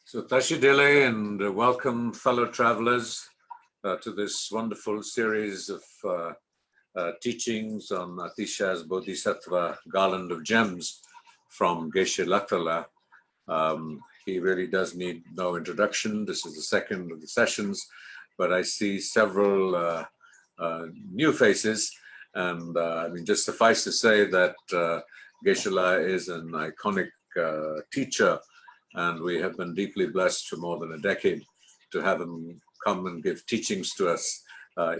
So Tashi Dele, and welcome fellow travelers to this wonderful series of teachings on Atisha's Bodhisattva Garland of Gems from Geshe Lhakdor. He really does need no introduction. This is the second of the sessions, but I see several new faces, and I mean, just suffice to say that Geshe La is an iconic teacher, and we have been deeply blessed for more than a decade to have him come and give teachings to us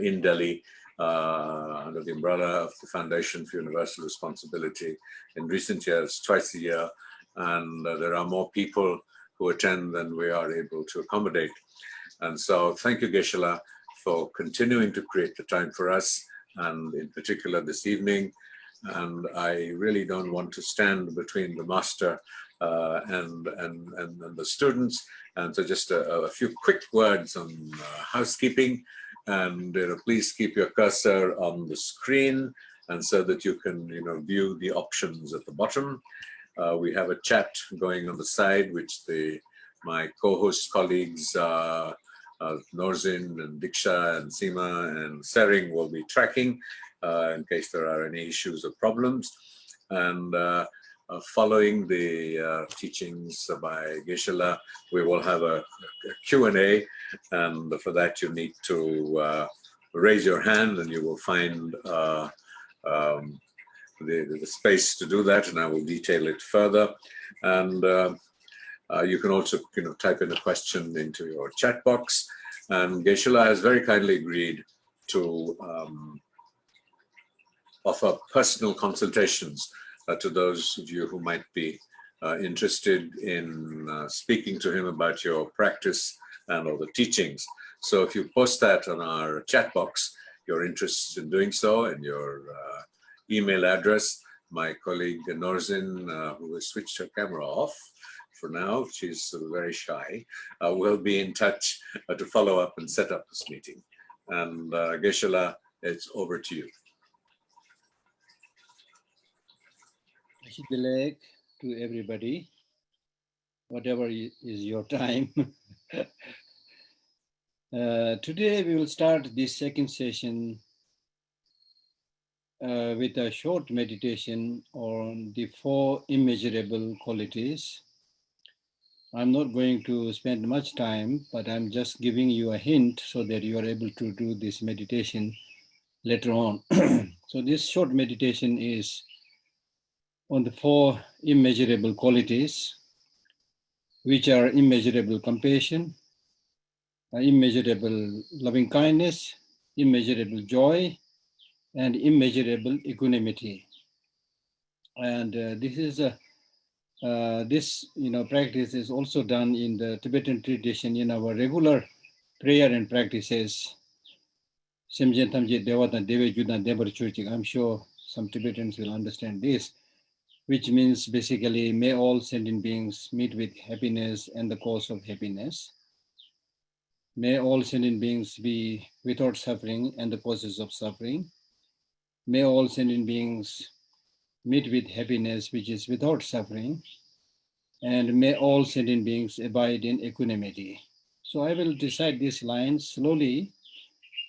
in Delhi under the umbrella of the Foundation for Universal Responsibility. In recent years, twice a year, and there are more people who attend than we are able to accommodate. And so thank you, Geshe La, for continuing to create the time for us, and in particular this evening. And I really don't want to stand between the master and the students. And so just a few quick words on housekeeping. And please keep your cursor on the screen, and so that you can view the options at the bottom. We have a chat going on the side, which my co-host colleagues Norzin and Diksha and Seema and Sering will be tracking in case there are any issues or problems. And following the teachings by Geshe La, we will have a Q&A, and for that you need to raise your hand, and you will find the space to do that, and I will detail it further. And you can also type in a question into your chat box. And Geshe La has very kindly agreed to offer personal consultations to those of you who might be interested in speaking to him about your practice and all the teachings. So if you post that on our chat box, your interest in doing so, and your email address, my colleague Norzin, who has switched her camera off for now, she's very shy, will be in touch to follow up and set up this meeting. And Geshe La, it's over to you. To everybody, whatever is your time. Today we will start this second session with a short meditation on the four immeasurable qualities. I'm not going to spend much time, but I'm just giving you a hint so that you are able to do this meditation later on. So this short meditation is on the four immeasurable qualities, which are immeasurable compassion, immeasurable loving kindness, immeasurable joy, and immeasurable equanimity. And this practice is also done in the Tibetan tradition in our regular prayer and practices. I'm sure some Tibetans will understand this, which means basically, may all sentient beings meet with happiness and the cause of happiness. May all sentient beings be without suffering and the causes of suffering. May all sentient beings meet with happiness, which is without suffering. And may all sentient beings abide in equanimity. So I will recite these lines slowly,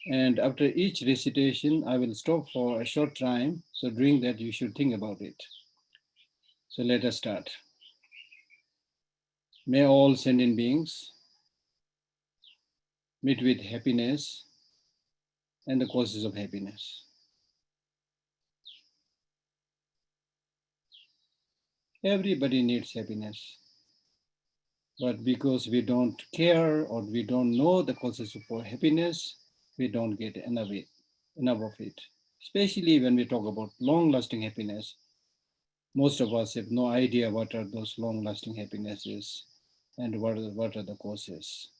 and after each recitation, I will stop for a short time. So during that, you should think about it. So let us start. May all sentient beings meet with happiness and the causes of happiness. Everybody needs happiness, but because we don't care or we don't know the causes of happiness, we don't get enough of it. Especially when we talk about long-lasting happiness, most of us have no idea what are those long-lasting happinesses and what are the causes.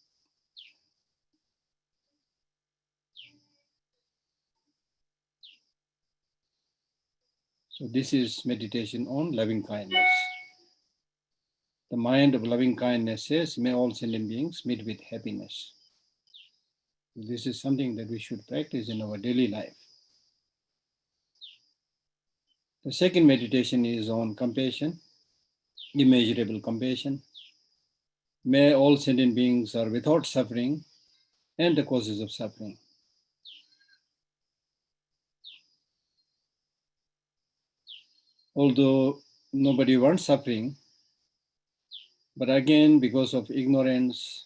So this is meditation on loving kindness. The mind of loving kindness says, may all sentient beings meet with happiness. This is something that we should practice in our daily life. The second meditation is on compassion, immeasurable compassion. may all sentient beings are without suffering and the causes of suffering. Although nobody wants suffering, but again, because of ignorance,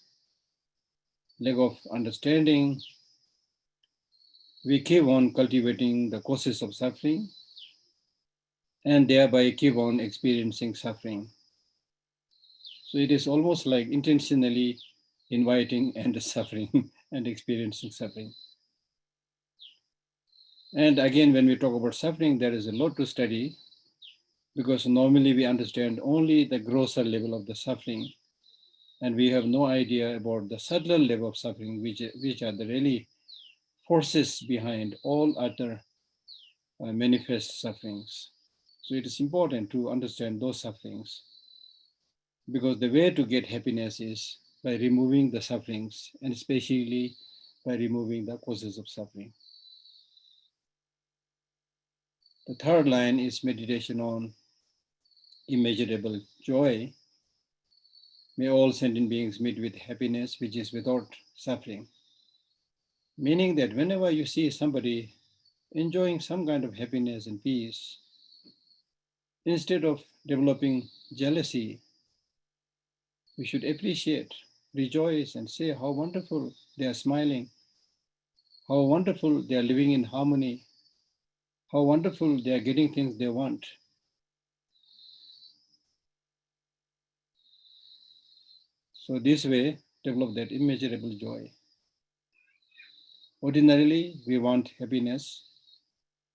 lack of understanding, we keep on cultivating the causes of suffering and thereby keep on experiencing suffering. So it is almost like intentionally inviting and suffering and experiencing suffering. And again, when we talk about suffering, there is a lot to study because normally we understand only the grosser level of the suffering, and we have no idea about the subtler level of suffering, which are the really forces behind all other manifest sufferings. So it is important to understand those sufferings because the way to get happiness is by removing the sufferings, and especially by removing the causes of suffering. The third line is meditation on immeasurable joy. May all sentient beings meet with happiness which is without suffering. Meaning that whenever you see somebody enjoying some kind of happiness and peace, instead of developing jealousy, we should appreciate, rejoice, and say how wonderful they are smiling, how wonderful they are living in harmony, how wonderful they are getting things they want. So this way, develop that immeasurable joy. Ordinarily, we want happiness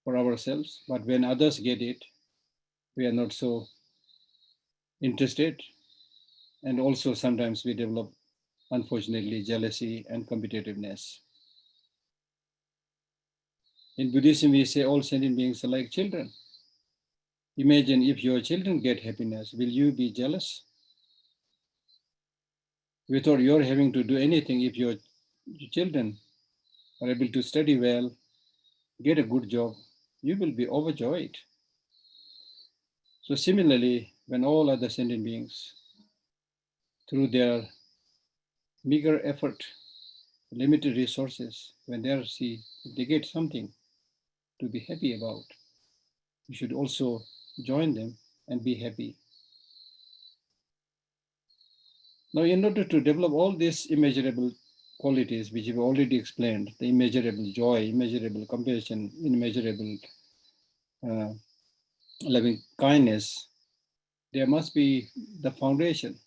for ourselves, but when others get it, we are not so interested. And also sometimes we develop, unfortunately, jealousy and competitiveness. In Buddhism, we say all sentient beings are like children. Imagine if your children get happiness, will you be jealous? Without your having to do anything, if your children are able to study well, get a good job, you will be overjoyed. So similarly, when all other sentient beings, through their meager effort, limited resources, when they get something to be happy about, you should also join them and be happy. Now, in order to develop all these immeasurable qualities, which we've already explained, the immeasurable joy, immeasurable compassion, immeasurable loving kindness, there must be the foundation.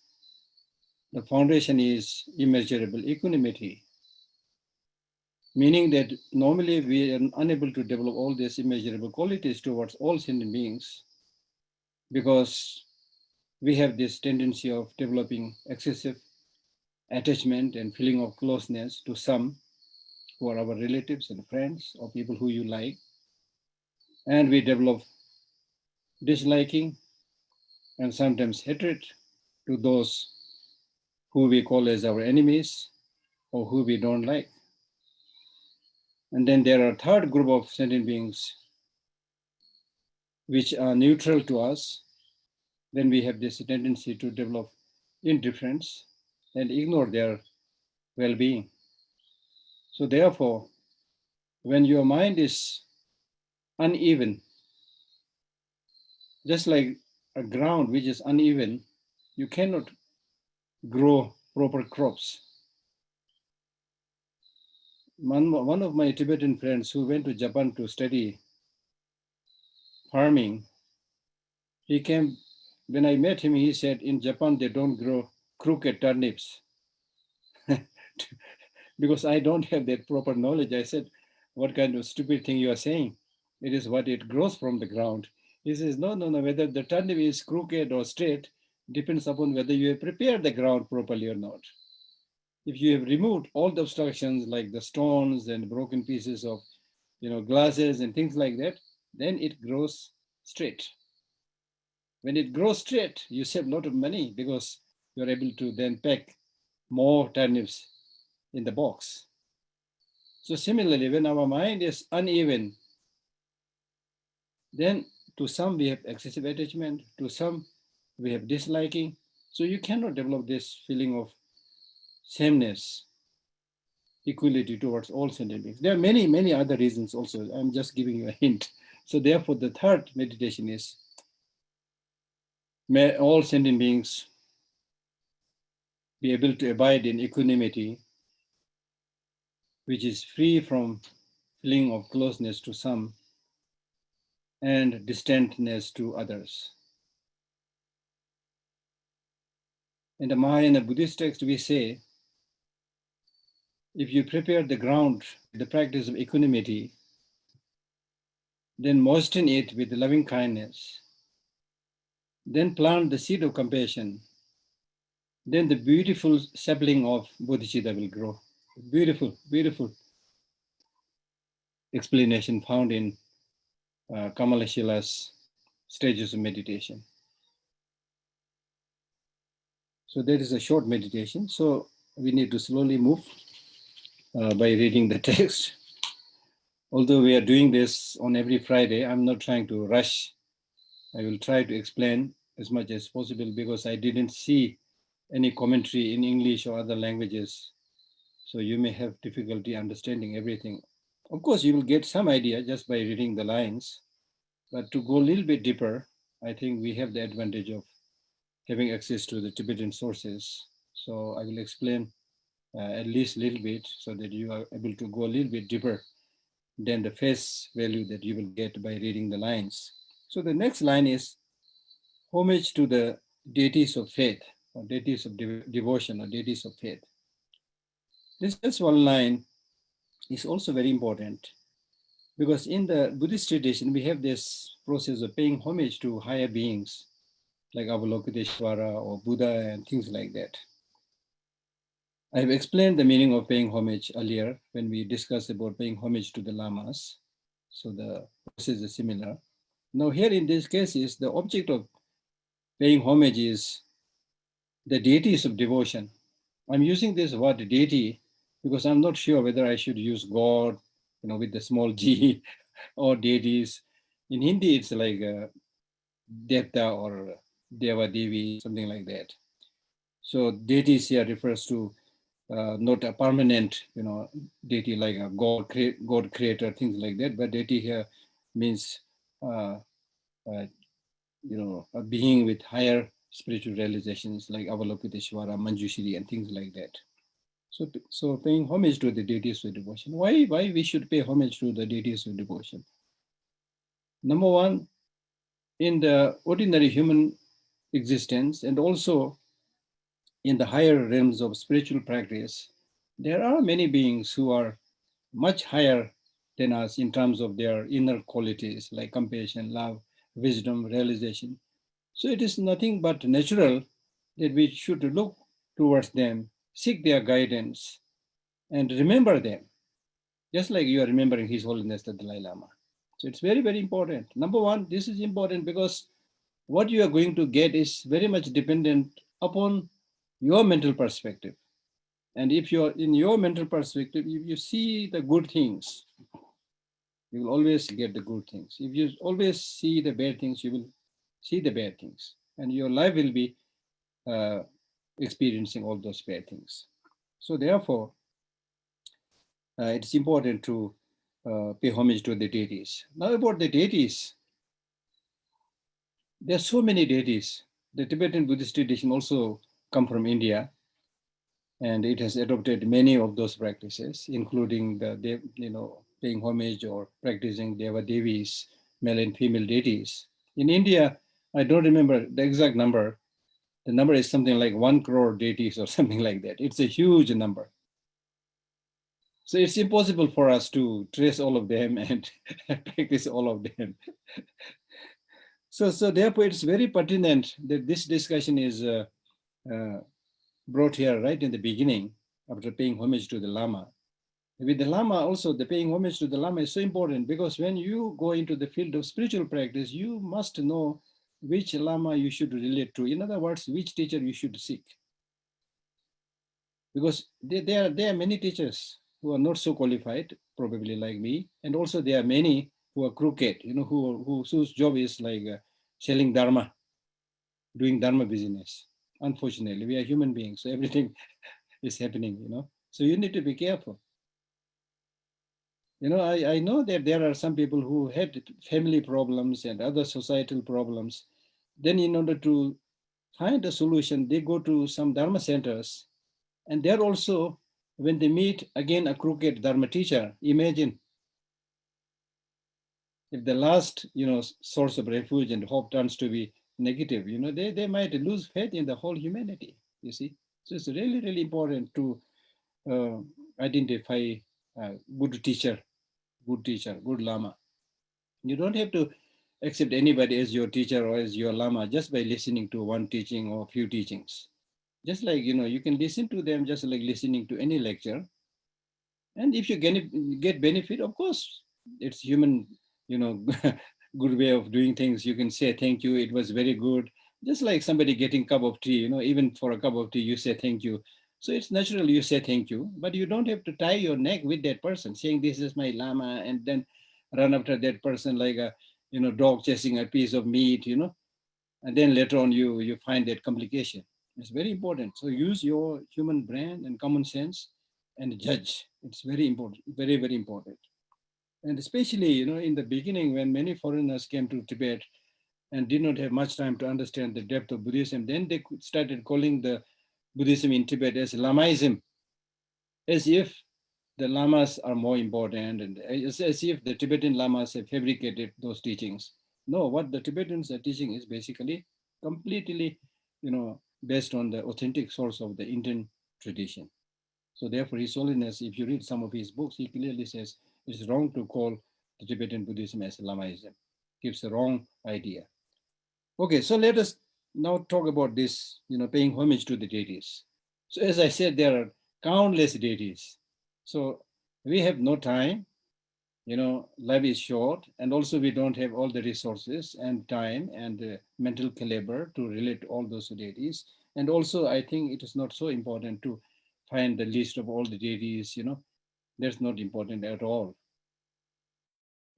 The foundation is immeasurable equanimity, meaning that normally we are unable to develop all these immeasurable qualities towards all sentient beings because we have this tendency of developing excessive attachment and feeling of closeness to some who are our relatives and friends or people who you like. And we develop disliking and sometimes hatred to those who we call as our enemies or who we don't like. And then there are a third group of sentient beings which are neutral to us. Then we have this tendency to develop indifference and ignore their well-being. So therefore, when your mind is uneven, just like a ground which is uneven, you cannot grow proper crops. One of my Tibetan friends who went to Japan to study farming, he came, when I met him, he said, in Japan, they don't grow crooked turnips. Because I don't have that proper knowledge. I said, what kind of stupid thing you are saying? It is what it grows from the ground. He says, no, whether the turnip is crooked or straight depends upon whether you have prepared the ground properly or not. If you have removed all the obstructions like the stones and broken pieces of glasses and things like that, then it grows straight. When it grows straight, you save a lot of money because you're able to then pack more turnips in the box. So similarly, when our mind is uneven, then to some we have excessive attachment, to some we have disliking, So you cannot develop this feeling of sameness, equality towards all sentient beings. There are many, many other reasons also. I'm just giving you a hint. So therefore, the third meditation is, may all sentient beings be able to abide in equanimity, which is free from feeling of closeness to some and distantness to others. In the Mahayana Buddhist text, we say, if you prepare the ground, the practice of equanimity, then moisten it with loving kindness, then plant the seed of compassion, then the beautiful sapling of bodhicitta will grow. Beautiful, beautiful explanation found in Kamala Shila's stages of meditation. So that is a short meditation. So we need to slowly move by reading the text. Although we are doing this on every Friday, I'm not trying to rush. I will try to explain as much as possible because I didn't see any commentary in English or other languages. So you may have difficulty understanding everything. Of course, you will get some idea just by reading the lines, but to go a little bit deeper, I think we have the advantage of having access to the Tibetan sources. So I will explain at least a little bit so that you are able to go a little bit deeper than the face value that you will get by reading the lines. So the next line is homage to the deities of faith, or deities of devotion, or deities of faith. This just one line is also very important because in the Buddhist tradition, we have this process of paying homage to higher beings like Avalokiteshvara or Buddha and things like that. I have explained the meaning of paying homage earlier when we discussed about paying homage to the lamas. So the process is similar. Now here in this case is the object of paying homage is the deities of devotion. I'm using this word deity because I'm not sure whether I should use God, with the small g, or deities. In Hindi, it's like Devta or Deva Devi, something like that. So deities here refers to not a permanent, deity like a God creator, things like that, but deity here means, a being with higher spiritual realizations like Avalokiteshvara, Manjushri, and things like that. So paying homage to the deities of devotion. Why we should pay homage to the deities of devotion? Number one, in the ordinary human existence and also in the higher realms of spiritual practice, there are many beings who are much higher than us in terms of their inner qualities like compassion, love, wisdom, realization. So it is nothing but natural that we should look towards them, seek their guidance, and remember them, just like you are remembering His Holiness the Dalai Lama. So it's very, very important. Number one, this is important because what you are going to get is very much dependent upon your mental perspective. And if you're in your mental perspective, if you see the good things, you will always get the good things. If you always see the bad things, you will see the bad things. And your life will be experiencing all those bad things. So therefore, it's important to pay homage to the deities. Now about the deities, there are so many deities. The Tibetan Buddhist tradition also come from India, and it has adopted many of those practices, including the paying homage or practicing Deva Devis, male and female deities. In India, I don't remember the exact number. The number is something like 1 crore deities or something like that. It's a huge number. So it's impossible for us to trace all of them and practice all of them. So therefore, it's very pertinent that this discussion is brought here right in the beginning after paying homage to the Lama. With the Lama also, the paying homage to the Lama is so important because when you go into the field of spiritual practice, you must know which Lama you should relate to. In other words, which teacher you should seek. Because there are many teachers who are not so qualified, probably like me, and also there are many who are crooked, whose job is like selling dharma, doing dharma business. Unfortunately, we are human beings, so everything is happening, So you need to be careful. I know that there are some people who had family problems and other societal problems. Then in order to find a solution, they go to some Dharma centers. And there also, when they meet again a crooked Dharma teacher, imagine if the last, source of refuge and hope turns to be negative, they might lose faith in the whole humanity, you see. So it's really, really important to uh, identify a good teacher, good Lama. You don't have to accept anybody as your teacher or as your Lama just by listening to one teaching or few teachings. Just like, you can listen to them just like listening to any lecture. And if you get benefit, of course, it's human, good way of doing things. You can say, thank you, it was very good. Just like somebody getting cup of tea, even for a cup of tea, you say thank you. So it's natural you say thank you, but you don't have to tie your neck with that person saying this is my Lama and then run after that person like a, dog chasing a piece of meat, and then later on you find that complication. It's very important. So use your human brain and common sense and judge. It's very important, very, very important. And especially, in the beginning, when many foreigners came to Tibet and did not have much time to understand the depth of Buddhism, then they started calling the Buddhism in Tibet as Lamaism, as if the lamas are more important and as if the Tibetan lamas have fabricated those teachings. No, what the Tibetans are teaching is basically completely, based on the authentic source of the Indian tradition. So therefore, His Holiness, if you read some of his books, he clearly says it's wrong to call the Tibetan Buddhism as Lamaism. Gives the wrong idea. Okay, so let us now talk about this, paying homage to the deities. So as I said, there are countless deities. So we have no time, life is short, and also we don't have all the resources and time and mental caliber to relate to all those deities. And also, I think it is not so important to find the list of all the deities, that's not important at all.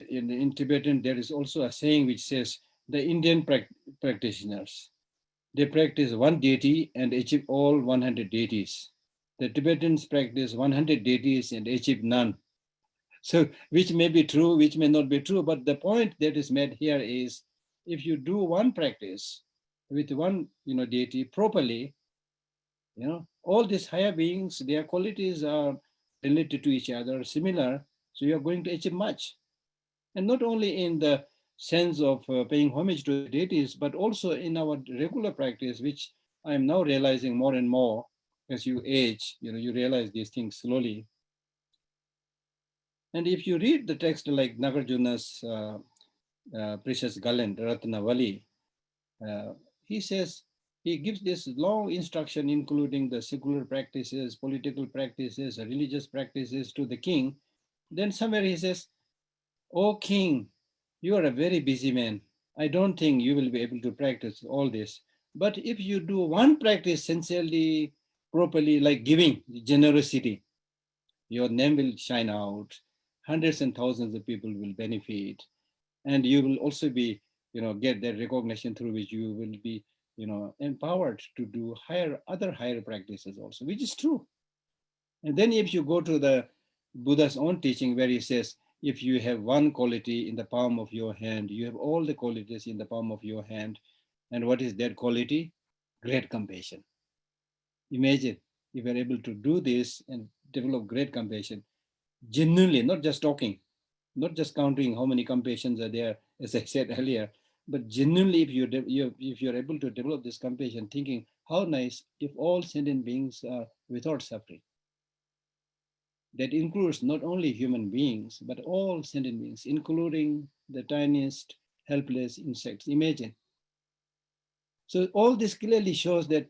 In Tibetan, there is also a saying which says the Indian practitioners, they practice one deity and achieve all 100 deities. The Tibetans practice 100 deities and achieve none. So, which may be true, which may not be true, but the point that is made here is if you do one practice with one, deity properly, all these higher beings, their qualities are related to each other, similar, so you are going to achieve much. And not only in the sense of paying homage to the deities, but also in our regular practice, which I am now realizing more and more as you age, you realize these things slowly. And if you read the text like Nagarjuna's precious Garland, Ratnavali, he says, he gives this long instruction, including the secular practices, political practices, religious practices to the king. Then somewhere he says, "O king, you are a very busy man. I don't think you will be able to practice all this. But if you do one practice sincerely, properly, like giving, generosity, your name will shine out. Hundreds and thousands of people will benefit. And you will also be, get that recognition through which you will be, empowered to do other higher practices also, which is true. And then if you go to the Buddha's own teaching where he says, if you have one quality in the palm of your hand, you have all the qualities in the palm of your hand. And what is that quality? Great compassion. Imagine if you're able to do this and develop great compassion, genuinely, not just talking, not just counting how many compassions are there, as I said earlier, but genuinely, if you're able to develop this compassion, thinking how nice if all sentient beings are without suffering. That includes not only human beings, but all sentient beings, including the tiniest helpless insects. Imagine. So all this clearly shows that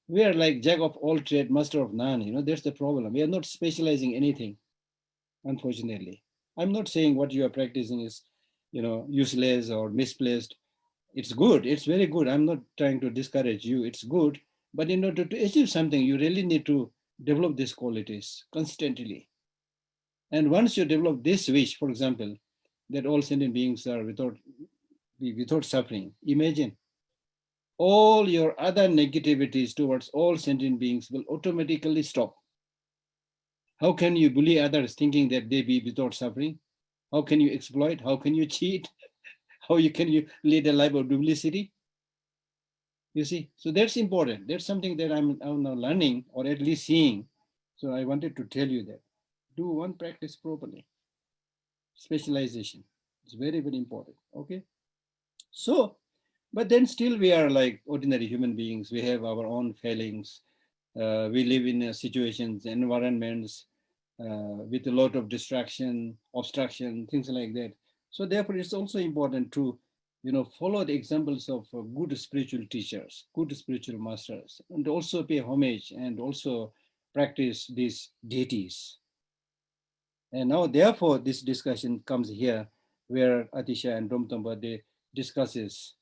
we are like jack of all trade, master of none. That's the problem. We are not specializing anything, unfortunately. I'm not saying what you are practicing is, useless or misplaced. It's good. It's very good. I'm not trying to discourage you. It's good. But in order to achieve something, you really need to develop these qualities constantly. And once you develop this wish, for example, that all sentient beings are without suffering, imagine all your other negativities towards all sentient beings will automatically stop. How can you bully others thinking that they be without suffering? How can you exploit? How can you cheat? Can you lead a life of duplicity? You see, so that's important. That's something that I'm now learning, or at least seeing. So I wanted to tell you that. Do one practice properly. Specialization. It's very, very important. Okay. So, but then still we are like ordinary human beings. We have our own failings. We live in situations, environments with a lot of distraction, obstruction, things like that. So therefore, it's also important to, follow the examples of good spiritual teachers, good spiritual masters, and also pay homage and also practice these deities. And now, therefore, this discussion comes here, where Atisha and Domtamba, they discusses,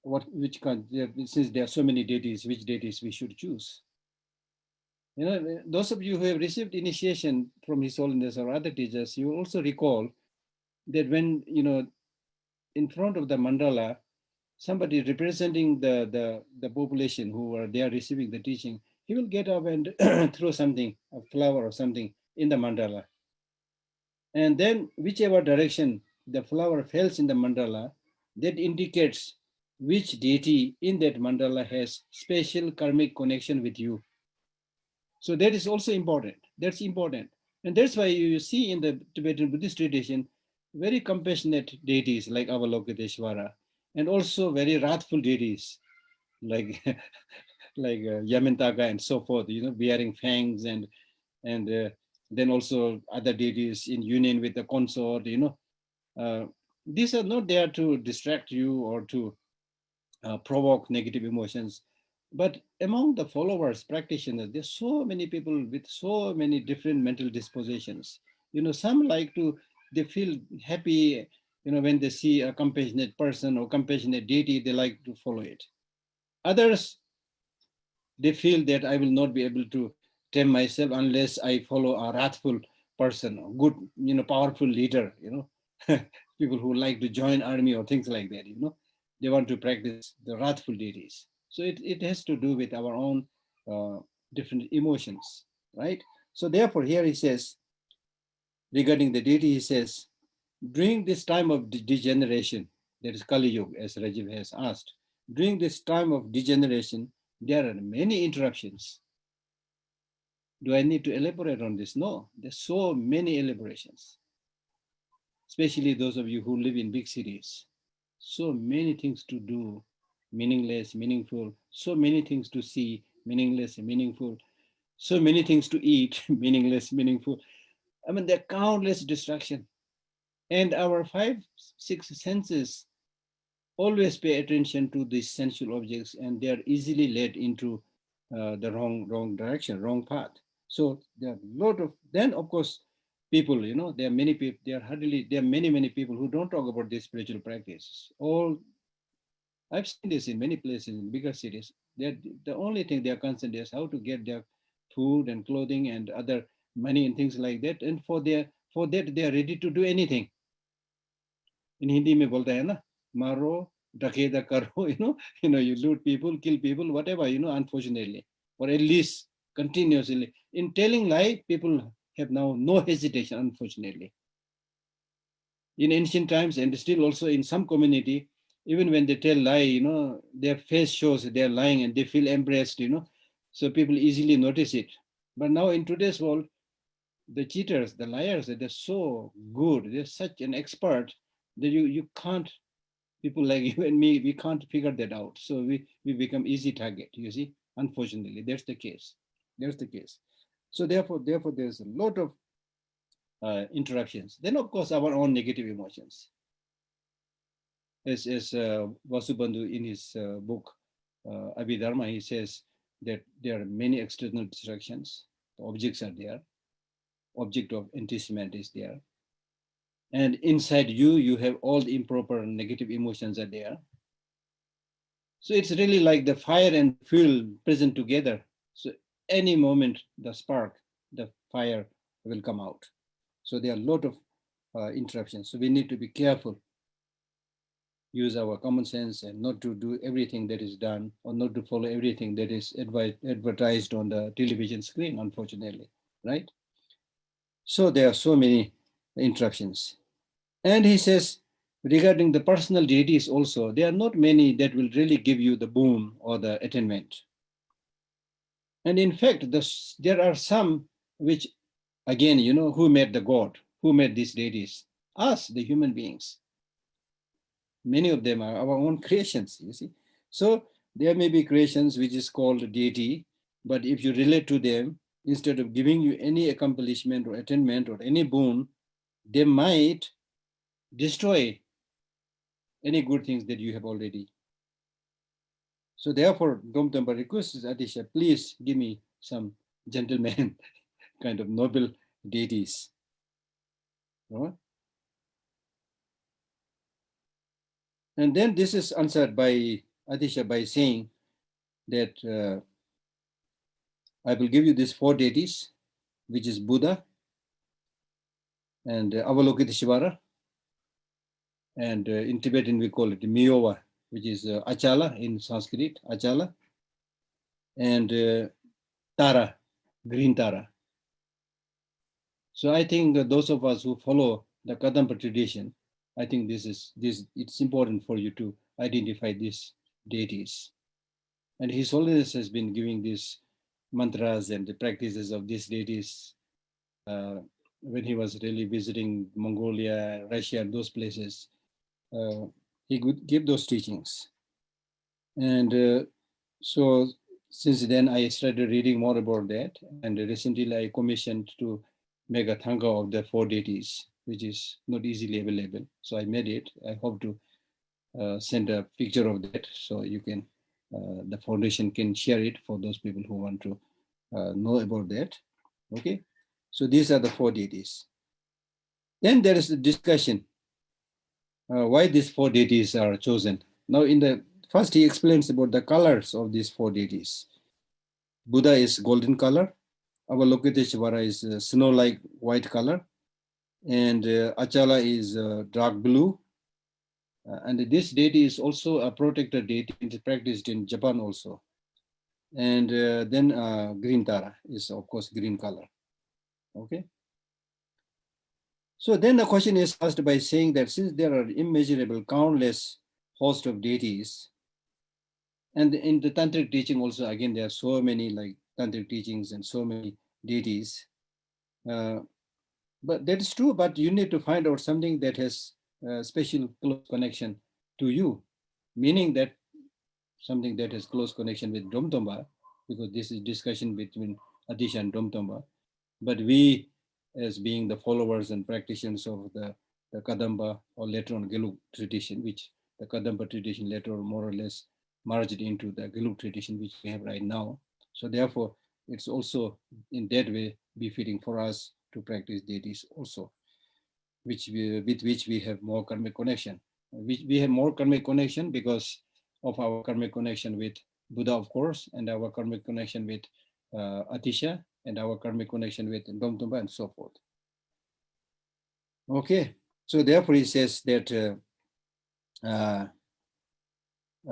which kind, since there are so many deities, which deities we should choose. Those of you who have received initiation from His Holiness or other teachers, you also recall that when, in front of the mandala, somebody representing the population who are there receiving the teaching, he will get up and throw something, a flower or something in the mandala. And then whichever direction the flower falls in the mandala, that indicates which deity in that mandala has special karmic connection with you. So that is also important. That's important. And that's why you see in the Tibetan Buddhist tradition, very compassionate deities like Avalokiteshvara, and also very wrathful deities like Yamantaka and so forth, bearing fangs, and then also other deities in union with the consort, these are not there to distract you or to provoke negative emotions. But among the followers, practitioners, there's so many people with so many different mental dispositions. Some like to, they feel happy, when they see a compassionate person or compassionate deity, they like to follow it. Others, they feel that I will not be able to tame myself unless I follow a wrathful person, a good, powerful leader, people who like to join army or things like that, they want to practice the wrathful deities. So it has to do with our own different emotions, right? So therefore, here he says, regarding the deity, he says, during this time of degeneration, that is Kali Yuga, as Rajiv has asked, during this time of degeneration, there are many interruptions. Do I need to elaborate on this? No, there's so many elaborations, especially those of you who live in big cities. So many things to do, meaningless, meaningful, so many things to see, meaningless, meaningful, so many things to eat, meaningless, meaningful. I mean, there are countless distractions. And our 5, 6 senses always pay attention to these sensual objects, and they are easily led into the wrong direction, wrong path. So there are a lot of, then of course, people, there are many people, there are many people who don't talk about this spiritual practice. I've seen this in many places in bigger cities. The only thing they are concerned is how to get their food and clothing and other money and things like that. And for that, they are ready to do anything. In Hindi में बोलता है ना, मारो, डकेता करो, you loot people, kill people, whatever, unfortunately, or at least continuously. In telling lie, people have now no hesitation, unfortunately. In ancient times, and still also in some community, even when they tell lie, their face shows they're lying and they feel embarrassed, so people easily notice it. But now in today's world, the cheaters, the liars, they're so good, they're such an expert that you can't, people like you and me, we can't figure that out. So we become easy target, you see. Unfortunately, that's the case. That's the case. So therefore, there's a lot of interruptions. Then, of course, our own negative emotions. As Vasubandhu in his book, Abhidharma, he says that there are many external distractions. The objects are there. Object of enticement is there. And inside you have all the improper negative emotions are there. So it's really like the fire and fuel present together. So any moment, the spark, the fire will come out. So there are a lot of interruptions. So we need to be careful. use our common sense and not to do everything that is done, or not to follow everything that is advertised on the television screen, unfortunately, right? So there are so many interruptions. And he says, regarding the personal deities also, there are not many that will really give you the boon or the attainment. And in fact, there are some which, again, who made the God? Who made these deities? Us, the human beings. Many of them are our own creations, you see. So there may be creations which is called deity, but if you relate to them, instead of giving you any accomplishment or attainment or any boon, they might destroy any good things that you have already. So therefore, Domtamba requests Atisha, please give me some gentleman, kind of noble deities. Right? And then this is answered by Atisha by saying that I will give you these 4 deities, which is Buddha and Avalokiteshvara, and in Tibetan we call it Miyowa, which is Acala in Sanskrit, Acala, and Tara, green Tara. So I think those of us who follow the Kadampa tradition, I think it's important for you to identify these deities. And His Holiness has been giving these mantras and the practices of these deities when he was really visiting Mongolia, Russia, those places. He could give those teachings. And so since then, I started reading more about that. And recently, I commissioned to make a thanga of the 4 deities, which is not easily available. So I made it. I hope to send a picture of that so you can, the foundation can share it for those people who want to know about that. Okay. So these are the 4 deities. Then there is the discussion why these 4 deities are chosen. Now, first he explains about the colors of these 4 deities. Buddha is golden color. Avalokiteshvara is snow-like white color. And Acala is dark blue. And this deity is also a protector deity. It is practiced in Japan also. And then green Tara is, of course, green color. Okay. So then the question is asked by saying that since there are immeasurable, countless host of deities, and in the tantric teaching also, again, there are so many like tantric teachings and so many deities. But that is true, but you need to find out something that has a special close connection to you, meaning that something that has close connection with Domtomba, because this is discussion between Atisha and Domtomba. But we, as being the followers and practitioners of the Kadamba or later on Gelug tradition, which the Kadamba tradition later on more or less merged into the Gelug tradition, which we have right now. So therefore, it's also in that way befitting for us to practice deities also, with which we have more karmic connection. We have more karmic connection because of our karmic connection with Buddha, of course, and our karmic connection with Atisha, and our karmic connection with Domtomba and so forth. Okay, so therefore he says that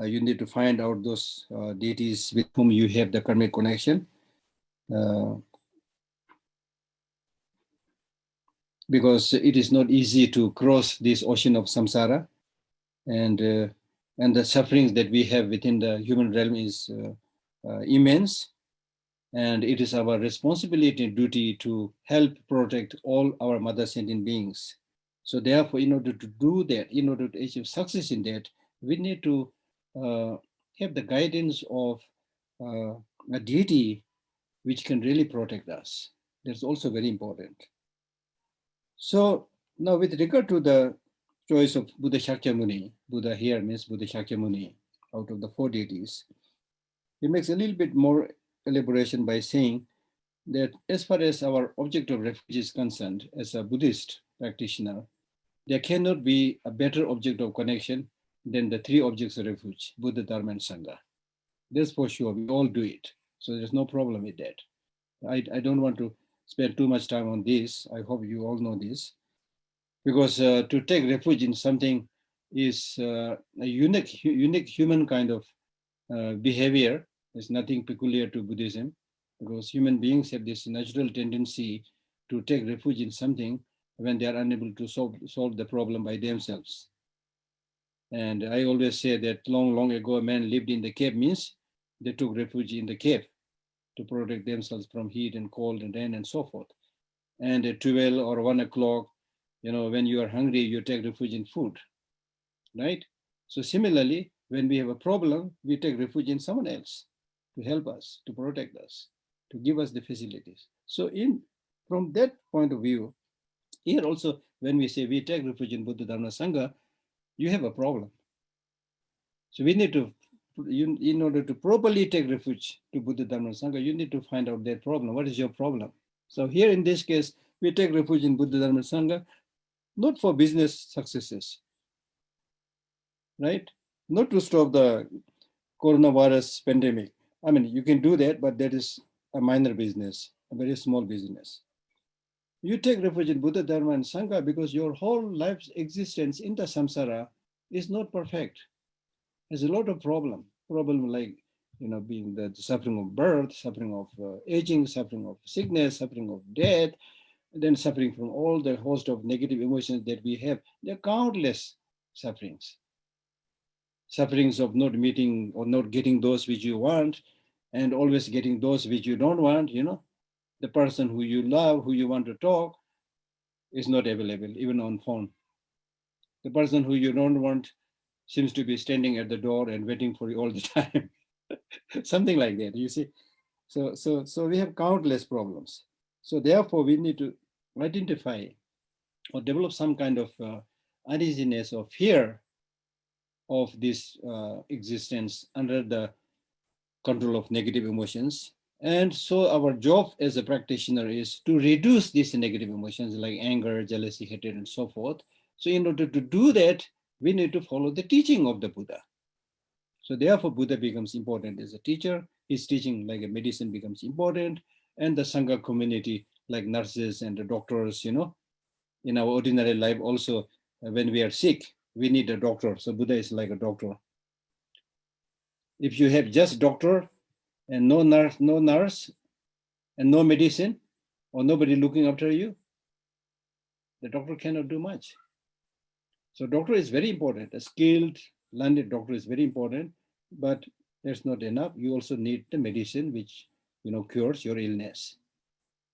you need to find out those deities with whom you have the karmic connection, because it is not easy to cross this ocean of samsara, and the sufferings that we have within the human realm is immense. And it is our responsibility and duty to help protect all our mother sentient beings. So therefore, in order to do that, in order to achieve success in that, we need to have the guidance of a deity which can really protect us. That's also very important. So now with regard to the choice of Buddha Shakyamuni, Buddha here means Buddha Shakyamuni out of the 4 deities, he makes a little bit more elaboration by saying that as far as our object of refuge is concerned, as a Buddhist practitioner, there cannot be a better object of connection than the 3 objects of refuge, Buddha, Dharma, and Sangha. That's for sure, we all do it. So there's no problem with that. I don't want to spend too much time on this. I hope you all know this. Because to take refuge in something is a unique human kind of behavior. There's nothing peculiar to Buddhism, because human beings have this natural tendency to take refuge in something when they are unable to solve the problem by themselves. And I always say that long ago, a man lived in the cave means they took refuge in the cave to protect themselves from heat and cold and rain and so forth. And at 12 or 1 o'clock, when you are hungry, you take refuge in food, right? So similarly, when we have a problem, we take refuge in someone else to help us, to protect us, to give us the facilities. So from that point of view, here also, when we say we take refuge in Buddha, Dharma, Sangha, you have a problem. So we need to, in order to properly take refuge to Buddha, Dharma, Sangha, you need to find out their problem. What is your problem? So here in this case, we take refuge in Buddha, Dharma, Sangha, not for business successes, right? Not to stop the coronavirus pandemic. I mean, you can do that, but that is a minor business, a very small business. You take refuge in Buddha, Dharma, and Sangha because your whole life's existence in the samsara is not perfect. There's a lot of problem like, being the suffering of birth, suffering of aging, suffering of sickness, suffering of death, and then suffering from all the host of negative emotions that we have. There are countless sufferings. Sufferings of not meeting or not getting those which you want, and always getting those which you don't want. The person who you love, who you want to talk, is not available, even on phone. The person who you don't want seems to be standing at the door and waiting for you all the time. Something like that, you see. So we have countless problems. So therefore, we need to identify or develop some kind of uneasiness or fear of this existence under the control of negative emotions. And so our job as a practitioner is to reduce these negative emotions like anger, jealousy, hatred, and so forth. So in order to do that, we need to follow the teaching of the Buddha. So therefore, Buddha becomes important as a teacher. His teaching like a medicine becomes important. And the Sangha community, like nurses and the doctors, in our ordinary life also, when we are sick, we need a doctor. So Buddha is like a doctor. If you have just doctor and no nurse and no medicine, or nobody looking after you, the doctor cannot do much. So doctor is very important. A skilled, learned doctor is very important, but that's not enough. You also need the medicine which cures your illness.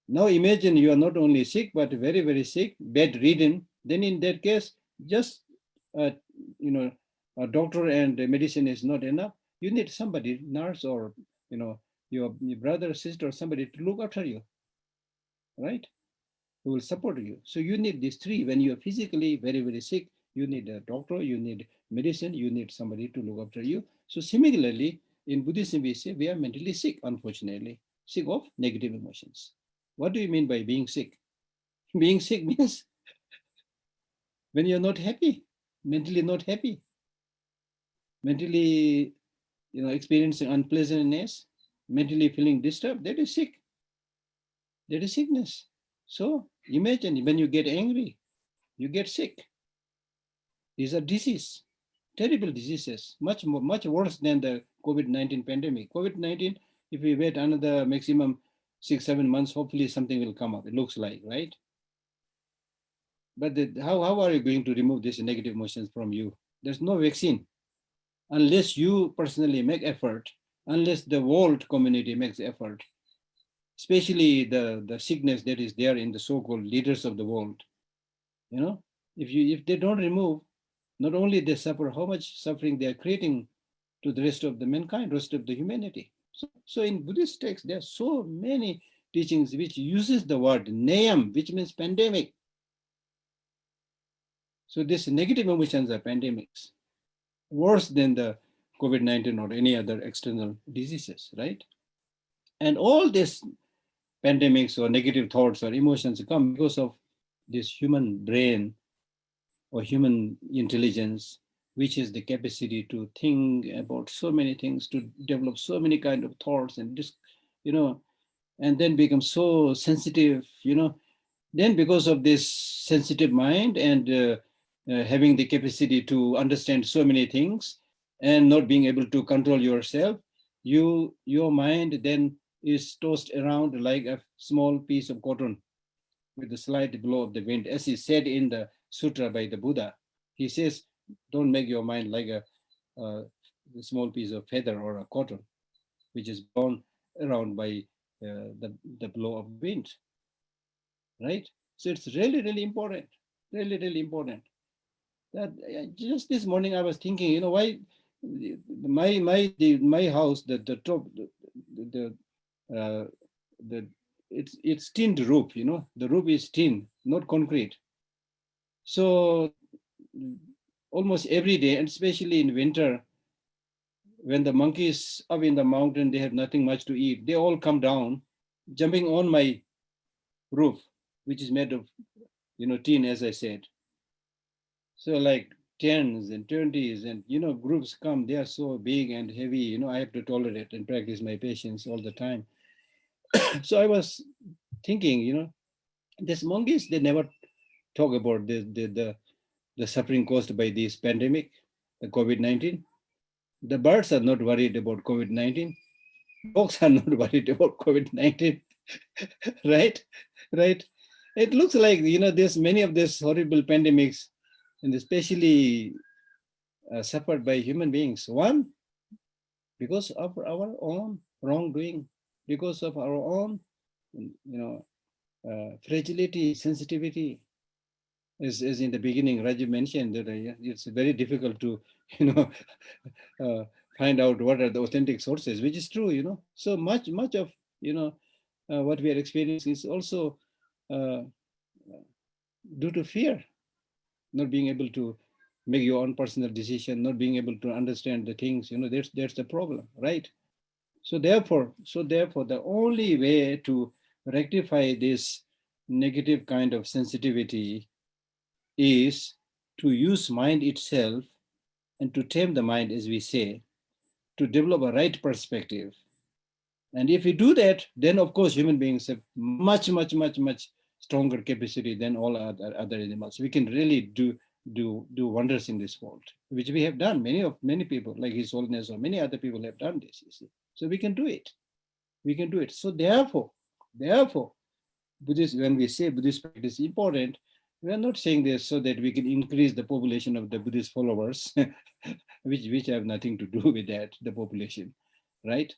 Now imagine you are not only sick, but very, very sick, bedridden. Then in that case, just a doctor and medicine is not enough. You need somebody, nurse or your brother, sister, or somebody to look after you, right? Who will support you. So you need these three. When you are physically very, very sick, you need a doctor, you need medicine, you need somebody to look after you. So similarly, in Buddhism, we say we are mentally sick, unfortunately, sick of negative emotions. What do you mean by being sick? Being sick means when you're not happy, mentally not happy, mentally experiencing unpleasantness, mentally feeling disturbed, that is sick. That is sickness. So imagine when you get angry, you get sick. These are diseases, terrible diseases, much worse than the COVID-19 pandemic. COVID-19, if we wait another maximum 6-7 months, hopefully something will come up. It looks like, right? But how are you going to remove these negative emotions from you? There's no vaccine. Unless you personally make effort, unless the world community makes effort, especially the sickness that is there in the so-called leaders of the world, if they don't remove, not only they suffer, how much suffering they are creating to the rest of the mankind, rest of the humanity. So in Buddhist texts, there are so many teachings which uses the word nayam, which means pandemic. So these negative emotions are pandemics, worse than the COVID-19 or any other external diseases, right? And all these pandemics or negative thoughts or emotions come because of this human brain or human intelligence, which is the capacity to think about so many things, to develop so many kind of thoughts and just, and then become so sensitive, then because of this sensitive mind and having the capacity to understand so many things and not being able to control yourself, your mind then is tossed around like a small piece of cotton with a slight blow of the wind, as is said in the sutra by the Buddha. He says, don't make your mind like a small piece of feather or a cotton, which is blown around by the blow of wind, right? So it's really, really important, really, really important. That just this morning I was thinking, why my house, the top, the it's tinned roof, the roof is tin, not concrete. So almost every day, and especially in winter, when the monkeys up in the mountain, they have nothing much to eat. They all come down, jumping on my roof, which is made of, tin, as I said. So like 10s and 20s and, groups come, they are so big and heavy, I have to tolerate and practice my patience all the time. So I was thinking, these monkeys, they never talk about the suffering caused by this pandemic, the COVID-19. The birds are not worried about COVID-19. Dogs are not worried about COVID-19, right? Right. It looks like, there's many of these horrible pandemics, and especially suffered by human beings. One, because of our own wrongdoing, because of our own, fragility, sensitivity. As in the beginning, Raju mentioned that it's very difficult to, uh, find out what are the authentic sources, which is true. So much of, what we are experiencing is also uh, due to fear, not being able to make your own personal decision, not being able to understand the things. That's the problem, right? So therefore, the only way to rectify this negative kind of sensitivity is to use mind itself and to tame the mind, as we say, to develop a right perspective. And if we do that, then of course human beings have much stronger capacity than all other animals. We can really do wonders in this world, which we have done. Many people, like His Holiness or many other people, have done this. You see, so we can do it. We can do it. So therefore, Buddhist, when we say Buddhist practice is important, we are not saying this so that we can increase the population of the Buddhist followers, which have nothing to do with that, the population, right?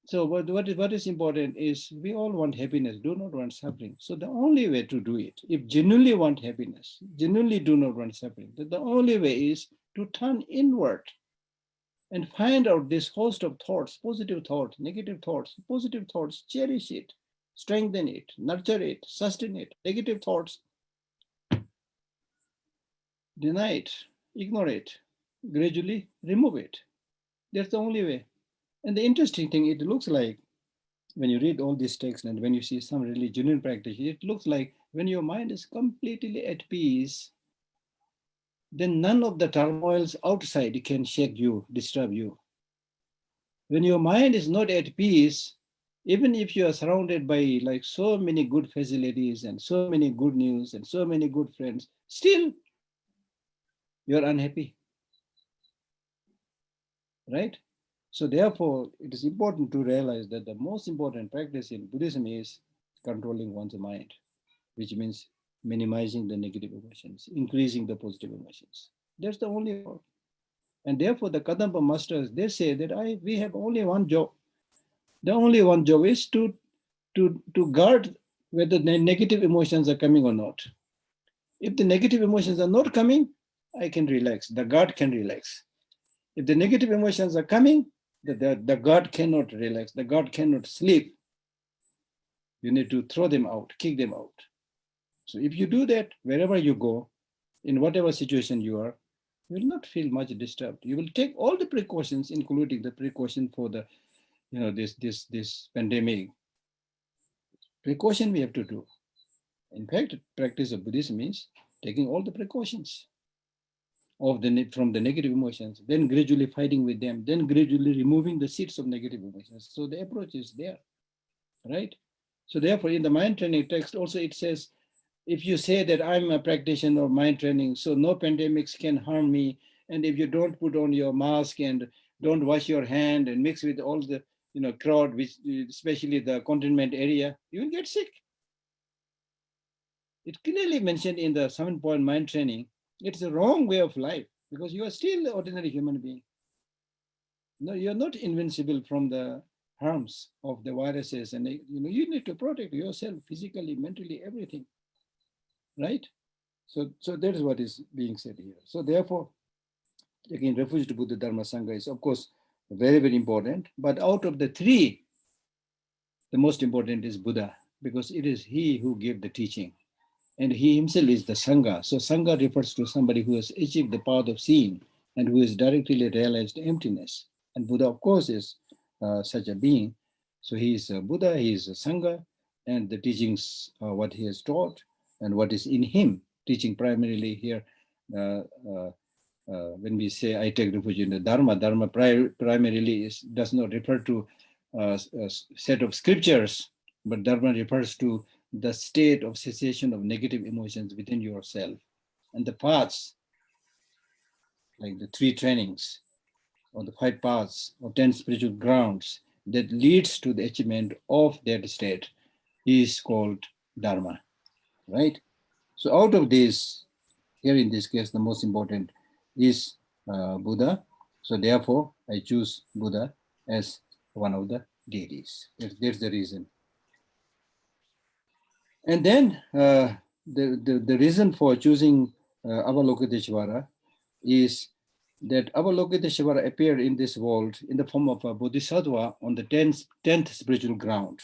So what is important is we all want happiness, do not want suffering. So the only way to do it, if genuinely want happiness, genuinely do not want suffering, the only way is to turn inward and find out this host of thoughts, positive thoughts, negative thoughts, positive thoughts, cherish it, strengthen it, nurture it, sustain it. Negative thoughts, deny it, ignore it, gradually remove it. That's the only way. And the interesting thing, it looks like when you read all these texts and when you see some really genuine practice, it looks like when your mind is completely at peace, then none of the turmoils outside can shake you, disturb you. When your mind is not at peace, even if you are surrounded by like so many good facilities and so many good news and so many good friends, still you're unhappy, right? So therefore, it is important to realize that the most important practice in Buddhism is controlling one's mind, which means minimizing the negative emotions, increasing the positive emotions. That's the only way. And therefore, the Kadampa masters, they say that we have only one job. The only one job is to guard whether the negative emotions are coming or not. If the negative emotions are not coming, I can relax. The guard can relax. If the negative emotions are coming, the guard cannot relax. The guard cannot sleep. You need to throw them out, kick them out. So if you do that, wherever you go, in whatever situation you are, you will not feel much disturbed. You will take all the precautions, including the precaution for the, this pandemic. Precaution we have to do. In fact, practice of Buddhism means taking all the precautions from the negative emotions, then gradually fighting with them, then gradually removing the seeds of negative emotions. So the approach is there, right? So therefore, in the mind training text also it says, if you say that I'm a practitioner of mind training, so no pandemics can harm me, and if you don't put on your mask and don't wash your hand and mix with all the crowd, which especially the containment area, you will get sick. It clearly mentioned in the 7-point mind training. It's a wrong way of life because you are still an ordinary human being. No, you're not invincible from the harms of the viruses, and you need to protect yourself physically, mentally, everything, right? So that is what is being said here. So therefore, again, Refuge to Buddha Dharma Sangha is, of course, very, very important. But out of the three, the most important is Buddha, because it is he who gave the teaching. And he himself is the Sangha. So Sangha refers to somebody who has achieved the path of seeing and who has directly realized emptiness. And Buddha, of course, is such a being. So he is a Buddha, he is a Sangha, and the teachings are what he has taught and what is in him, teaching primarily here. When we say I take refuge in the Dharma, Dharma primarily does not refer to a set of scriptures, but Dharma refers to the state of cessation of negative emotions within yourself, and the paths, like the 3 trainings or the 5 paths or 10 spiritual grounds that leads to the achievement of that state is called Dharma, right? So out of this, here in this case, the most important is Buddha. So therefore, I choose Buddha as one of the deities. That's the reason. And then the reason for choosing Avalokiteshvara is that Avalokiteshvara appeared in this world in the form of a Bodhisattva on the 10th spiritual ground,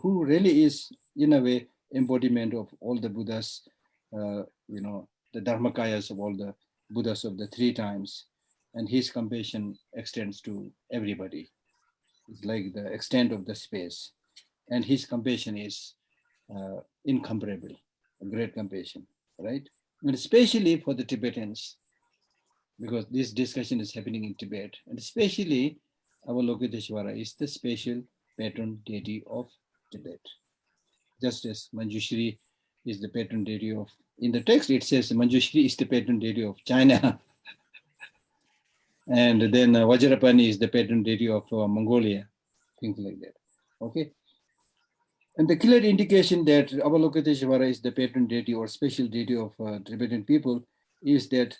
who really is, in a way, embodiment of all the Buddhas, the Dharmakayas of all the Buddhas of the 3 times. And his compassion extends to everybody. It's like the extent of the space. And his compassion is incomparable, a great compassion, right? And especially for the Tibetans, because this discussion is happening in Tibet, and especially Avalokiteshvara is the special patron deity of Tibet. Just as Manjushri is the patron deity of, in the text it says Manjushri is the patron deity of China, and then Vajrapani is the patron deity of Mongolia, things like that. Okay. And the clear indication that Avalokiteshvara is the patron deity or special deity of Tibetan people is that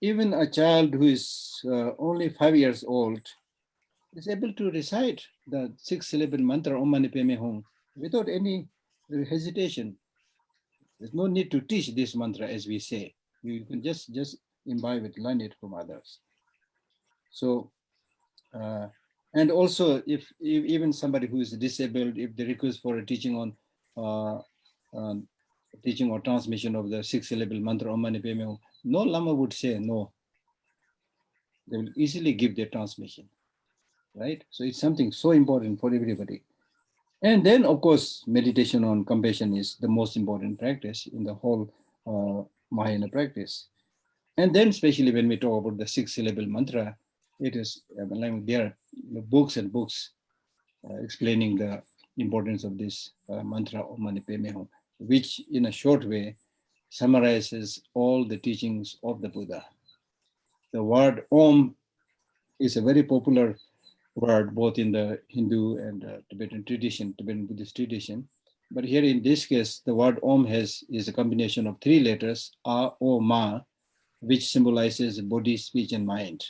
even a child who is only 5 years old is able to recite the 6-syllable mantra Om Mani Padme Hum without any hesitation. There's no need to teach this mantra, as we say. You can just imbibe it, learn it from others. So, and also if even somebody who is disabled, if they request for a teaching on teaching or transmission of the 6-syllable mantra Om Mani Padme Hum, no Lama would say no. They will easily give their transmission, right? So it's something so important for everybody. And then, of course, meditation on compassion is the most important practice in the whole Mahayana practice. And then, especially when we talk about the 6-syllable mantra, it is, there are books and books explaining the importance of this mantra Om Mani Padme Hum, which in a short way summarizes all the teachings of the Buddha. The word Om is a very popular word both in the Hindu and Tibetan tradition, Tibetan Buddhist tradition. But here in this case, the word Om is a combination of 3 letters, A, O, Ma, which symbolizes body, speech, and mind.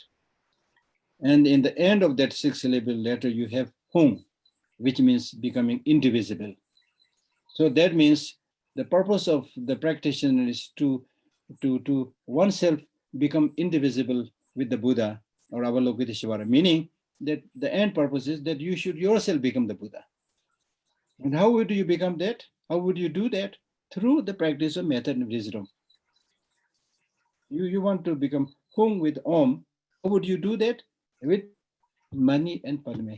And in the end of that 6-syllable letter, you have Hum, which means becoming indivisible. So that means the purpose of the practitioner is to oneself become indivisible with the Buddha or Avalokiteshvara, meaning that the end purpose is that you should yourself become the Buddha. And how would you become that? How would you do that? Through the practice of method and wisdom. You want to become Hum with Om. How would you do that? With Mani and Padme.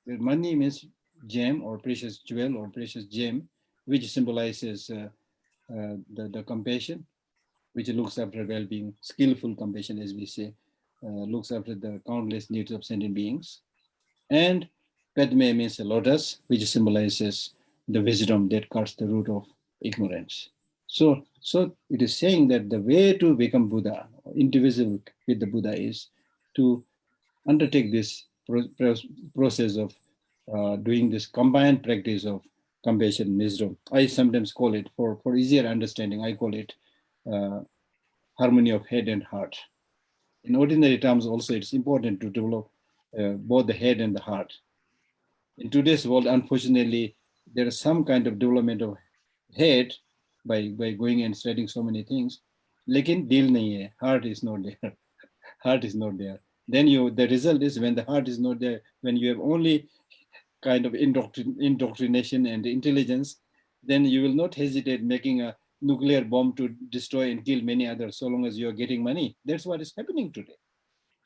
Where Mani means gem or precious jewel or precious gem, which symbolizes the compassion, which looks after well-being, skillful compassion, as we say, looks after the countless needs of sentient beings. And Padme means a lotus, which symbolizes the wisdom that cuts the root of ignorance. So it is saying that the way to become Buddha, indivisible with the Buddha, is to undertake this process of doing this combined practice of compassion, wisdom. I sometimes call it, for easier understanding, I call it harmony of head and heart. In ordinary terms also, it's important to develop both the head and the heart. In today's world, unfortunately, there is some kind of development of head by going and studying so many things. Lekin dil nahi hai, heart is not there. Heart is not there. Then the result is, when the heart is not there, when you have only kind of indoctrination and intelligence, then you will not hesitate making a nuclear bomb to destroy and kill many others, so long as you are getting money. That's what is happening today.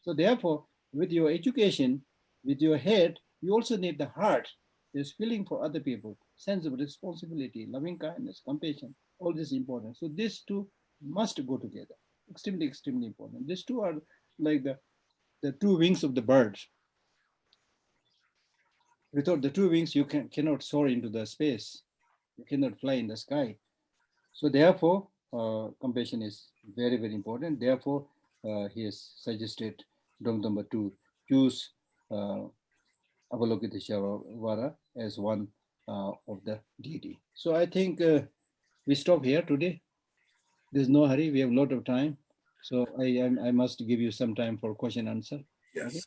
So therefore, with your education, with your head, you also need the heart. There's feeling for other people, sense of responsibility, loving kindness, compassion, all this is important. So these two must go together. Extremely, extremely important. These two are like the two wings of the bird. Without the two wings, you cannot soar into the space. You cannot fly in the sky. So therefore, compassion is very, very important. Therefore, he has suggested Dhamma to choose Avalokiteshvara as one of the deity. So I think we stop here today. There's no hurry. We have a lot of time. So I must give you some time for question answer. Yes. Okay?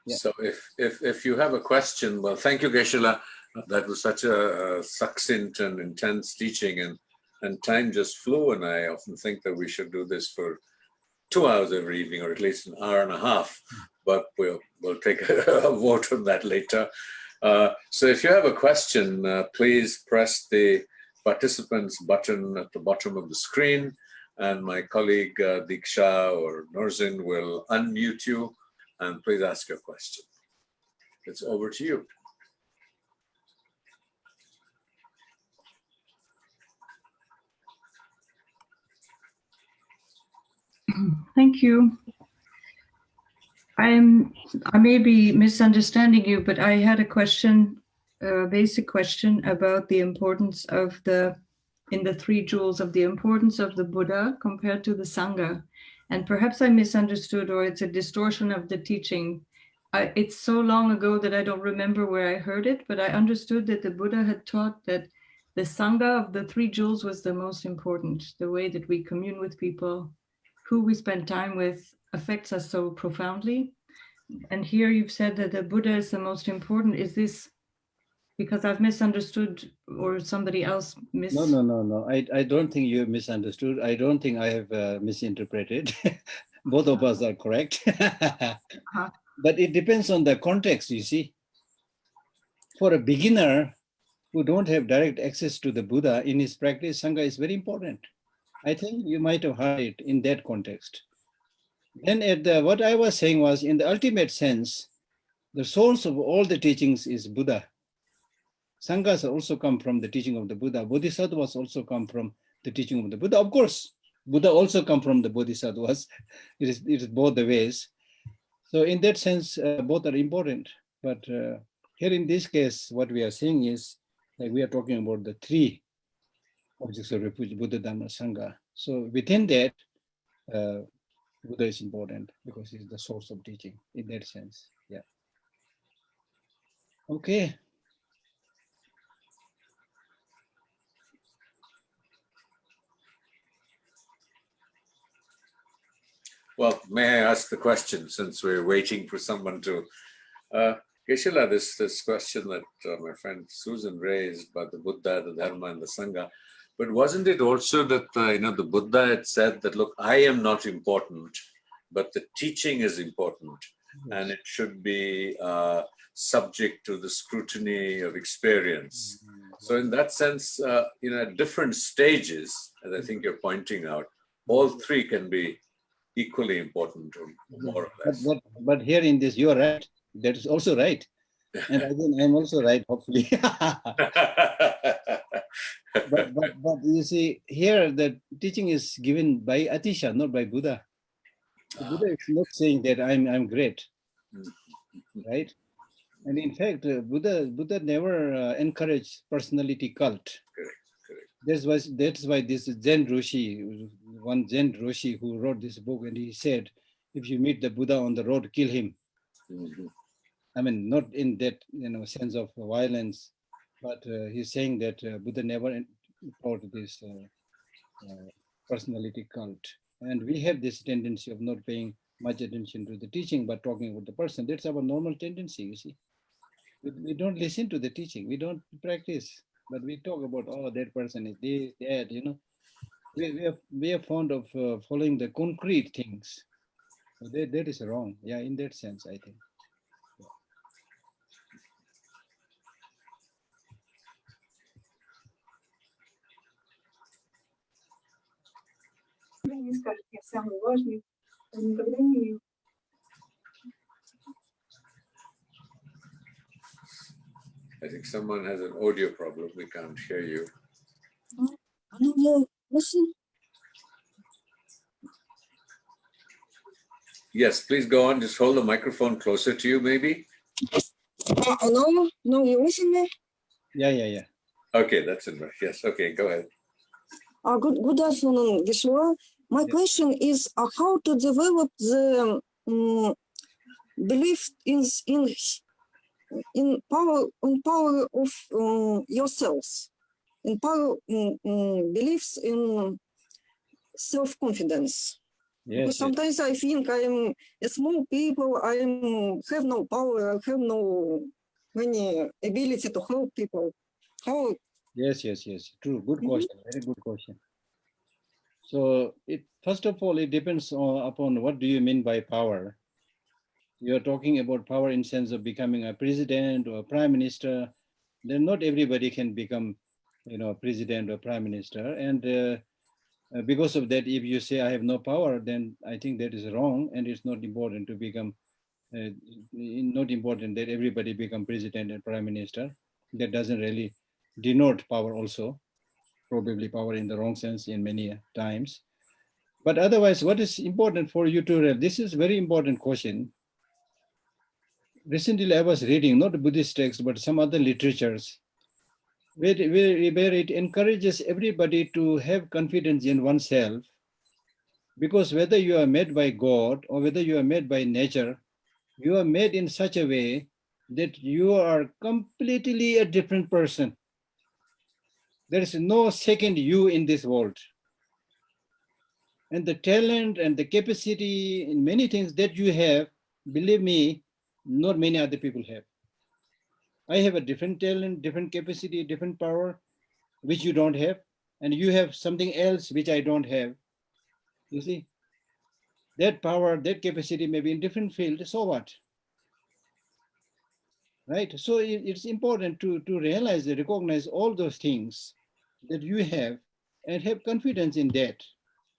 Yeah. So if you have a question, well, thank you, Geshe Lhakdor. That was such a succinct and intense teaching, and time just flew. And I often think that we should do this for 2 hours every evening, or at least an hour and a half. But we'll take a vote on that later. So if you have a question, please press the participants button at the bottom of the screen, and my colleague Diksha or Norzin will unmute you, and please ask your question. It's over to you. Thank you. I may be misunderstanding you, but I had a question, a basic question about the importance of in the three jewels, of the importance of the Buddha compared to the Sangha. And perhaps I misunderstood, or it's a distortion of the teaching. It's so long ago that I don't remember where I heard it, but I understood that the Buddha had taught that the Sangha of the three jewels was the most important. The way that we commune with people, who we spend time with, affects us so profoundly. And here you've said that the Buddha is the most important. Is this because I've misunderstood, or somebody else No. I don't think you misunderstood. I don't think I have misinterpreted. Both of us are correct. But it depends on the context, you see. For a beginner who don't have direct access to the Buddha in his practice, Sangha is very important. I think you might have heard it in that context. Then what I was saying was, in the ultimate sense, the source of all the teachings is Buddha. Sanghas also come from the teaching of the Buddha. Bodhisattvas also come from the teaching of the Buddha. Of course, Buddha also come from the Bodhisattvas. It is both the ways. So in that sense, both are important. But here in this case, what we are saying is, like, we are talking about the three objects of refuge, Buddha, Dhamma, Sangha. So within that, Buddha is important because it's the source of teaching in that sense. Yeah. Okay. Well, may I ask the question, since we're waiting for someone to... Geshe Lhakdor, this question that my friend Susan raised about the Buddha, the Dharma, and the Sangha, but wasn't it also that the Buddha had said that, look, I am not important, but the teaching is important, and it should be subject to the scrutiny of experience. So in that sense, at different stages, as I think you're pointing out, all three can be equally important, or more or less. But here in this, you're right. That is also right. And again, I'm also right, hopefully. but you see, here the teaching is given by Atisha, not by Buddha. The Buddha is not saying that I'm great, right? And in fact, Buddha never encouraged personality cult. Correct. That's why this Zen Roshi, one Zen Roshi who wrote this book, and he said, if you meet the Buddha on the road, kill him. Mhm. I mean, not in that sense of violence, but he's saying that Buddha never taught this personality cult, and we have this tendency of not paying much attention to the teaching, but talking about the person. That's our normal tendency. You see, we don't listen to the teaching, we don't practice, but we talk about, oh, that person is this, that. We are fond of following the concrete things. So that is wrong. Yeah, in that sense, I think. I think someone has an audio problem. We can't hear you. Yes, please go on. Just hold the microphone closer to you, maybe. Hello? No, you listen me? Yeah. Okay, that's enough. Yes. Okay, go ahead. Good afternoon, Geshe. My Yeah. question is how to develop the belief in power of yourselves, in power beliefs in self-confidence. Because Yes. sometimes I think I'm a small people, I have no power, I have no any ability to help people. How? Yes. True. Good question. Very good question. So first of all, it depends upon what do you mean by power. You're talking about power in sense of becoming a president or a prime minister. Then not everybody can become, president or prime minister. And because of that, if you say I have no power, then I think that is wrong, and it's not important to become. Not important that everybody become president and prime minister. That doesn't really denote power. Also, probably power in the wrong sense in many times. But otherwise, what is important for you to read? This is a very important question. Recently, I was reading not Buddhist texts, but some other literatures where it encourages everybody to have confidence in oneself, because whether you are made by God or whether you are made by nature, you are made in such a way that you are completely a different person. There is no second you in this world. And the talent and the capacity in many things that you have, believe me, not many other people have. I have a different talent, different capacity, different power, which you don't have. And you have something else which I don't have. You see, that power, that capacity may be in different field, so what? Right? So it's important to realize and recognize all those things that you have and have confidence in that,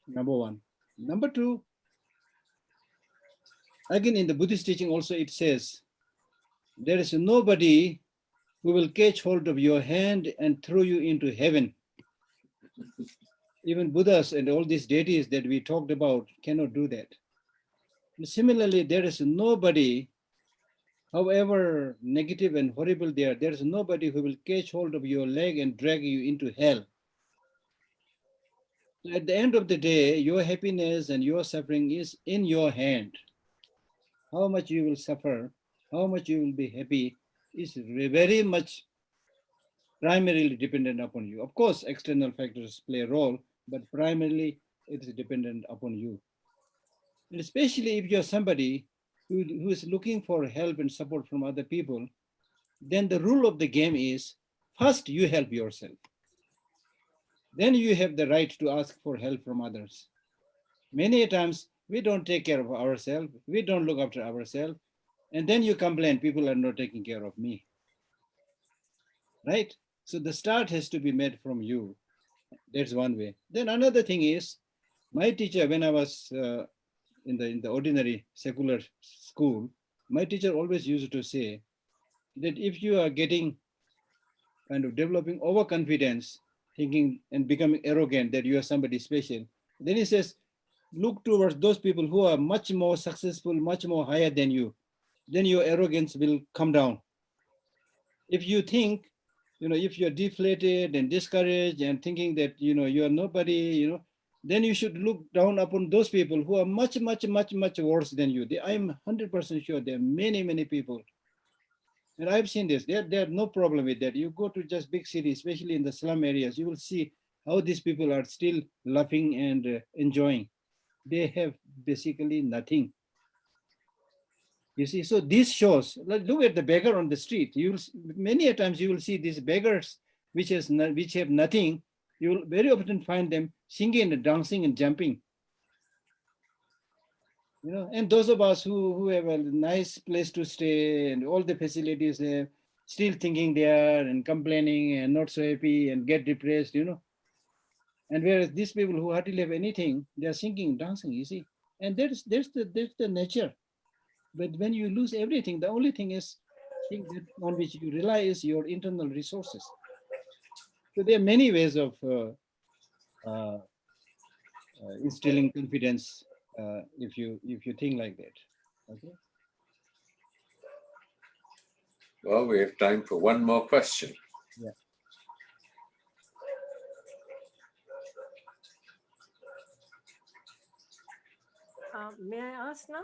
number one. Number two, again, in the Buddhist teaching also it says, there is nobody who will catch hold of your hand and throw you into heaven. Even Buddhas and all these deities that we talked about cannot do that. And similarly, there is nobody, however negative and horrible they are, there is nobody who will catch hold of your leg and drag you into hell. So at the end of the day, your happiness and your suffering is in your hand. How much you will suffer, how much you will be happy is very much primarily dependent upon you. Of course, external factors play a role, but primarily it is dependent upon you. And especially if you're somebody who is looking for help and support from other people, then the rule of the game is first you help yourself. Then you have the right to ask for help from others. Many times we don't take care of ourselves, we don't look after ourselves, and then you complain, people are not taking care of me. Right? So the start has to be made from you. That's one way. Then another thing is, my teacher, when I was in the ordinary secular school, my teacher always used to say that if you are getting kind of developing overconfidence, thinking and becoming arrogant that you are somebody special, then he says, look towards those people who are much more successful, much more higher than you. Then your arrogance will come down. If you think if you're deflated and discouraged and thinking that, you are nobody, then you should look down upon those people who are much, much, much, much worse than you. I'm 100% sure there are many, many people. And I've seen this. There's no problem with that. You go to just big cities, especially in the slum areas, you will see how these people are still laughing and enjoying. They have basically nothing. You see, so this shows, look at the beggar on the street. Many a times you will see these beggars which have nothing. You will very often find them singing and dancing and jumping. And those of us who have a nice place to stay and all the facilities there, still thinking they are and complaining and not so happy and get depressed, And whereas these people who hardly have anything, they are singing, dancing, you see. And that's the nature. But when you lose everything, the only thing on which you rely is your internal resources. So there are many ways of instilling confidence if you think like that. Okay. Well, we have time for one more question. Yeah. May I ask now?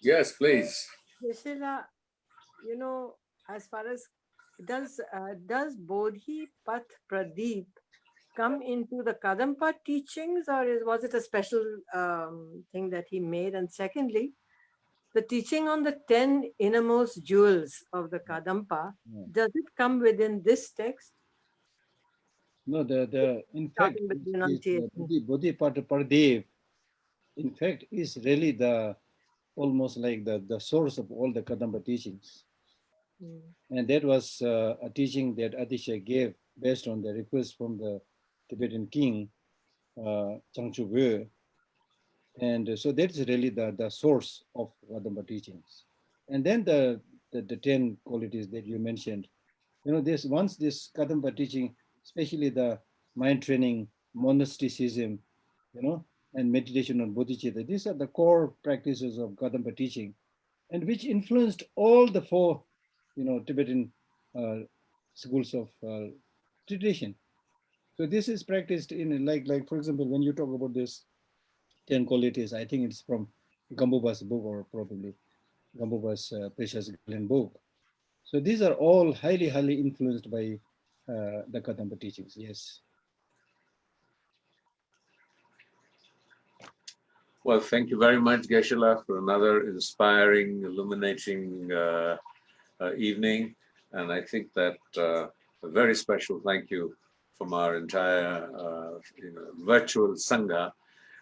Yes, please. Geshe, as far as does Bodhi Path Pradeep come into the Kadampa teachings, or was it a special thing that he made? And secondly, the teaching on the 10 innermost jewels of the Kadampa, does it come within this text? No, in fact, Bodhi Path Pradeep, in fact, is really almost like the source of all the Kadampa teachings. And that was a teaching that Atisha gave based on the request from the Tibetan king, Changchu Bö. And so that's really the source of Kadampa teachings. And then the 10 qualities that you mentioned, once this Kadampa teaching, especially the mind training, monasticism, and meditation on bodhicitta, these are the core practices of Kadampa teaching, and which influenced all the 4, Tibetan schools of tradition. So this is practiced in like for example, when you talk about this 10 qualities, I think it's from Gambuba's book, or probably Gambuba's Precious Garland book. So these are all highly, highly influenced by the Kadampa teachings. Yes. Well, thank you very much, Geshe, for another inspiring, illuminating evening. And I think that a very special thank you from our entire virtual Sangha.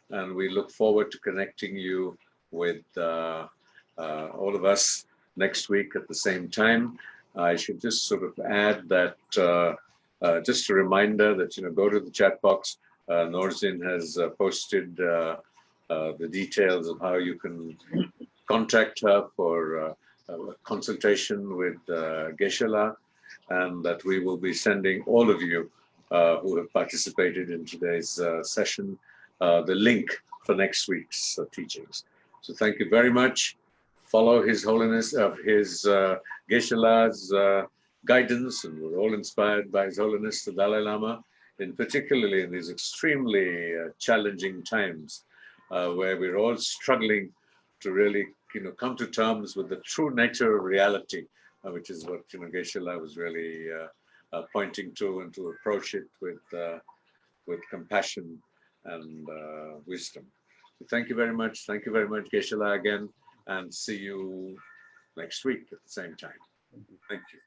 And we look forward to connecting you with all of us next week at the same time. I should just sort of add that just a reminder that, go to the chat box. Norzin has posted the details of how you can contact her for consultation with Geshe, and that we will be sending all of you who have participated in today's session the link for next week's teachings. So thank you very much. Follow His Holiness of His Geshe-la's guidance, and we're all inspired by His Holiness the Dalai Lama, particularly in these extremely challenging times where we're all struggling to really come to terms with the true nature of reality, which is what Geshe-la was really pointing to, and to approach it with compassion and wisdom. So thank you very much. Thank you very much, Geshe-la, again, and see you next week at the same time. Thank you.